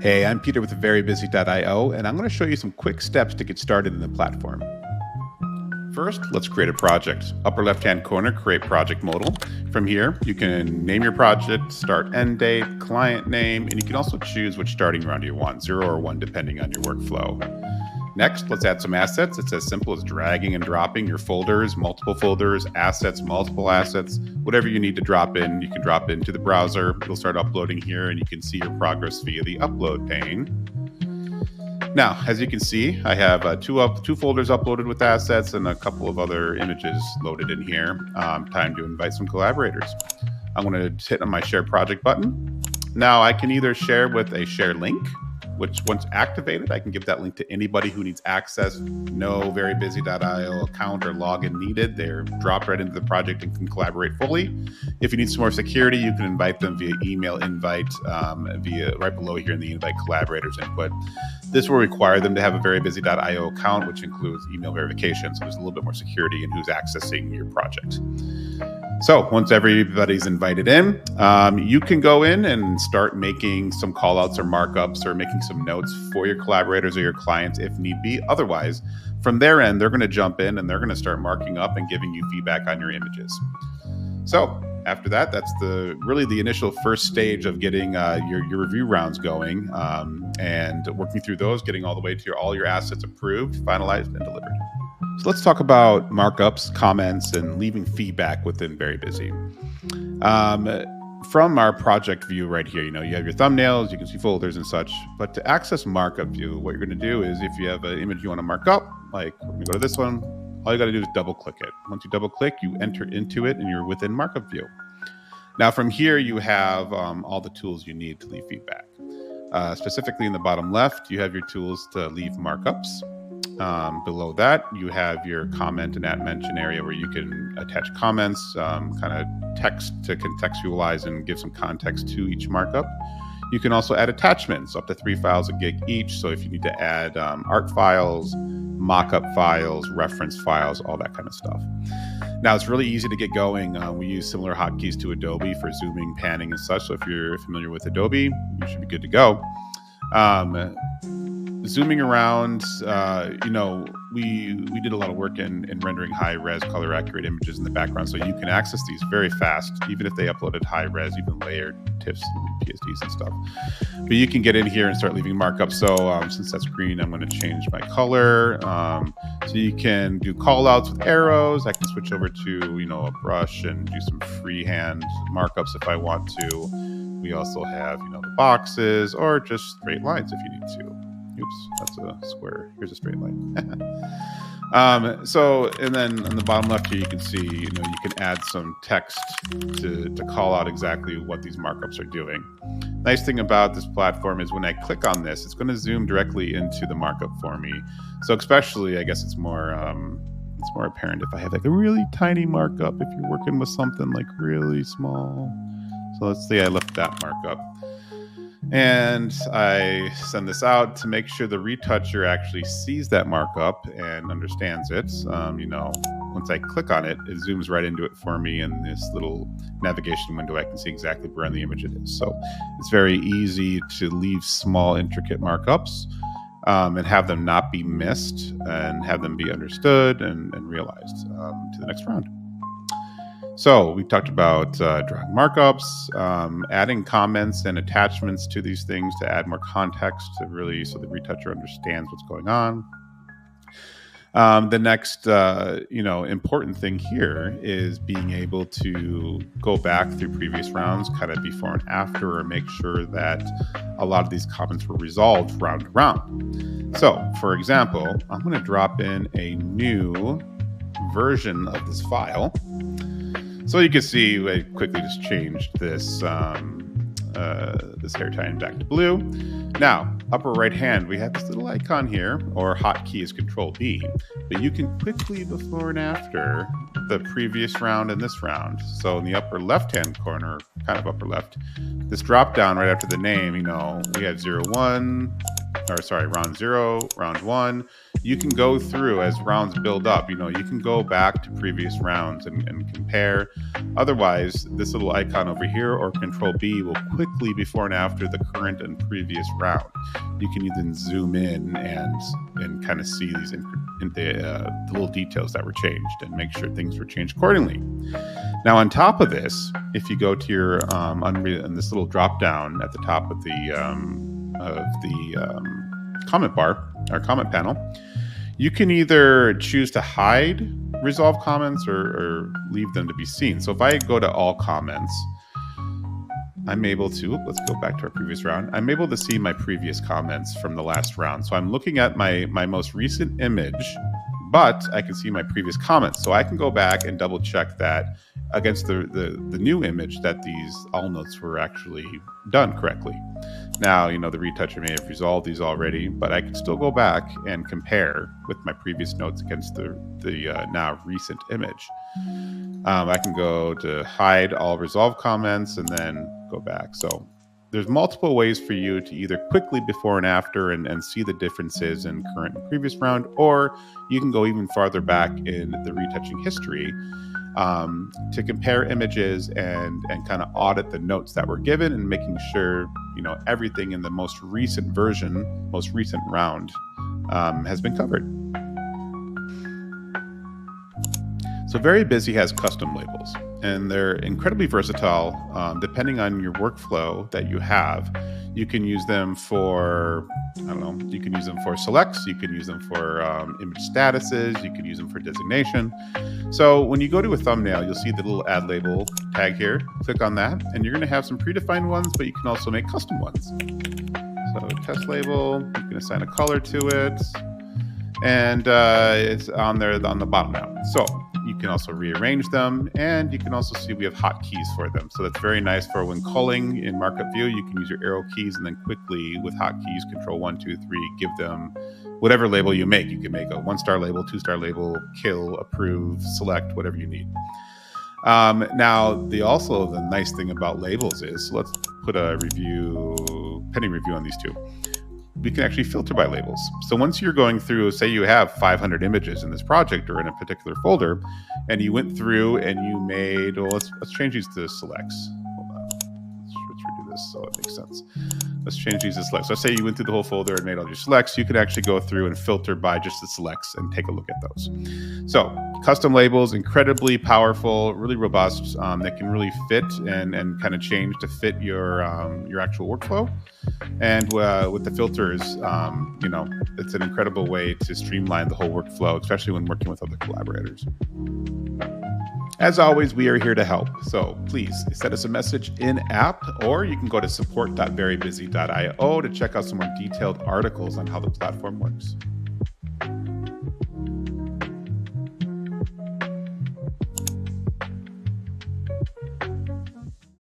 Hey, I'm Peter with VeryBusy.io, and I'm going to show you some quick steps to get started in the platform. First, let's create a project. Upper left-hand corner, create project modal. From here, you can name your project, start end date, client name, and you can also choose which starting round you want, 0 or 1, depending on your workflow. Next, let's add some assets. It's as simple as dragging and dropping your folders, multiple folders, assets, multiple assets, whatever you need to drop in, you can drop into the browser. It'll start uploading here and you can see your progress via the upload pane. Now, as you can see, I have two folders uploaded with assets and a couple of other images loaded in here. Time to invite some collaborators. I'm going to hit on my share project button. Now I can either share with a share link, which once activated, I can give that link to anybody who needs access. No VeryBusy.io account or login needed. They're dropped right into the project and can collaborate fully. If you need some more security, you can invite them via email invite via right below here in the invite collaborators input. This will require them to have a VeryBusy.io account, which includes email verification. So there's a little bit more security in who's accessing your project. So once everybody's invited in, you can go in and start making some callouts or markups or making some notes for your collaborators or your clients if need be. Otherwise, from their end, they're going to jump in and they're going to start marking up and giving you feedback on your images. So after that, that's really the initial first stage of getting your review rounds going and working through those, getting all the way to all your assets approved, finalized, and delivered. So let's talk about markups, comments, and leaving feedback within VeryBusy. From our project view right here, you have your thumbnails, you can see folders and such. But to access markup view, what you're going to do is if you have an image you want to mark up, like let me go to this one, all you got to do is double click it. Once you double click, you enter into it and you're within markup view. Now from here, you have all the tools you need to leave feedback. Specifically in the bottom left, you have your tools to leave markups. Below that, you have your comment and at mention area where you can attach comments, kind of text to contextualize and give some context to each markup. You can also add attachments up to 3 files a gig each. So if you need to add art files, mockup files, reference files, all that kind of stuff. Now it's really easy to get going. We use similar hotkeys to Adobe for zooming, panning, and such. So if you're familiar with Adobe, you should be good to go. Zooming around, we did a lot of work in rendering high-res, color-accurate images in the background, so you can access these very fast, even if they uploaded high-res, even layered TIFFs and PSDs and stuff. But you can get in here and start leaving markups. So since that's green, I'm going to change my color. So you can do call-outs with arrows. I can switch over to, a brush and do some freehand markups if I want to. We also have, the boxes or just straight lines if you need to. Oops, that's a square. Here's a straight line. And then on the bottom left here, you can see, you can add some text to call out exactly what these markups are doing. Nice thing about this platform is when I click on this, it's going to zoom directly into the markup for me. So especially, I guess it's more apparent if I have like a really tiny markup, if you're working with something like really small. So let's say I left that markup. And I send this out to make sure the retoucher actually sees that markup and understands it. Once I click on it, it zooms right into it for me in this little navigation window. I can see exactly where on the image it is. So it's very easy to leave small, intricate markups and have them not be missed and have them be understood and realized to the next round. So we talked about drawing markups, adding comments and attachments to these things to add more context so the retoucher understands what's going on. The next, important thing here is being able to go back through previous rounds, kind of before and after, or make sure that a lot of these comments were resolved round to round. So, for example, I'm going to drop in a new version of this file. So you can see I quickly just changed this this hair tie back to blue. Now, upper right hand, we have this little icon here, or hotkey is Control B, but you can quickly before and after the previous round and this round. So in the upper left-hand corner, kind of upper left, this drop down right after the name, we have round 0, round 1. you can go through as rounds build up. You can go back to previous rounds and compare. Otherwise, this little icon over here or Control B will quickly before and after the current and previous round. You can even zoom in and kind of see these the little details that were changed and make sure things were changed accordingly. Now, on top of this, if you go to your and this little drop down at the top of the comment bar or comment panel, you can either choose to hide resolve comments or leave them to be seen. So if I go to all comments, I'm able to, let's go back to our previous round. I'm able to see my previous comments from the last round. So I'm looking at my most recent image, but I can see my previous comments. So I can go back and double check that against the new image that these all notes were actually done correctly. Now, the retoucher may have resolved these already, but I can still go back and compare with my previous notes against the now recent image. I can go to hide all resolved comments and then go back. So there's multiple ways for you to either quickly before and after and see the differences in current and previous round, or you can go even farther back in the retouching history to compare images and kind of audit the notes that were given and making sure everything in the most recent version, most recent round has been covered. So VeryBusy has custom labels, and they're incredibly versatile. Depending on your workflow that you have, you can use them for, you can use them for selects, you can use them for image statuses, you can use them for designation. So when you go to a thumbnail, you'll see the little add label tag here. Click on that, and you're going to have some predefined ones, but you can also make custom ones. So test label, you can assign a color to it, and it's on there on the bottom now. So you can also rearrange them, and you can also see we have hotkeys for them. So that's very nice for when culling in markup view. You can use your arrow keys and then quickly with hotkeys, Control 1, 2, 3, give them whatever label you make. You can make a 1-star label, 2-star label, kill, approve, select, whatever you need. Now, the nice thing about labels is, so let's put a pending review on these two. We can actually filter by labels. So once you're going through, say you have 500 images in this project or in a particular folder, and you went through and you made, let's change these to selects. Hold on, let's redo this so it makes sense. Let's change these to selects. So say you went through the whole folder and made all your selects, you could actually go through and filter by just the selects and take a look at those. So custom labels, incredibly powerful, really robust, that can really fit and kind of change to fit your actual workflow. And with the filters, it's an incredible way to streamline the whole workflow, especially when working with other collaborators. As always, we are here to help. So please send us a message in app, or you can go to support.verybusy.io to check out some more detailed articles on how the platform works.